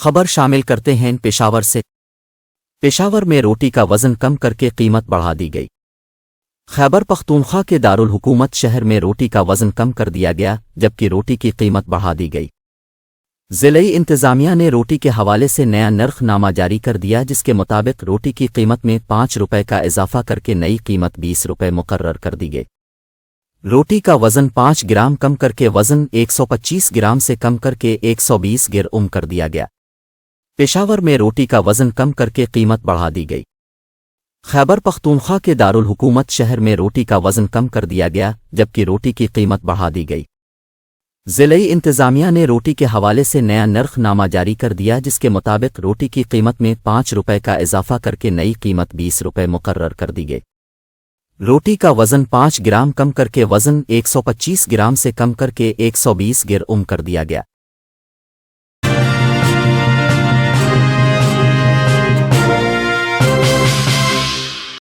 خبر شامل کرتے ہیں پشاور سے۔ پشاور میں روٹی کا وزن کم کر کے قیمت بڑھا دی گئی۔ خیبر پختونخوا کے دارالحکومت شہر میں روٹی کا وزن کم کر دیا گیا جبکہ روٹی کی قیمت بڑھا دی گئی۔ ضلعی انتظامیہ نے روٹی کے حوالے سے نیا نرخ نامہ جاری کر دیا جس کے مطابق روٹی کی قیمت میں 5 روپے کا اضافہ کر کے نئی قیمت 20 روپے مقرر کر دی گئی۔ روٹی کا وزن 5 گرام کم کر کے وزن 125 گرام سے کم کر کے 120 گرام کر دیا گیا۔ پشاور میں روٹی کا وزن کم کر کے قیمت بڑھا دی گئی۔ خیبر پختونخوا کے دارالحکومت شہر میں روٹی کا وزن کم کر دیا گیا جبکہ روٹی کی قیمت بڑھا دی گئی۔ ضلعی انتظامیہ نے روٹی کے حوالے سے نیا نرخ نامہ جاری کر دیا جس کے مطابق روٹی کی قیمت میں 5 روپے کا اضافہ کر کے نئی قیمت 20 روپے مقرر کر دی گئی۔ روٹی کا وزن 5 گرام کم کر کے وزن 125 گرام سے کم کر کے 120 گرام کر دیا گیا۔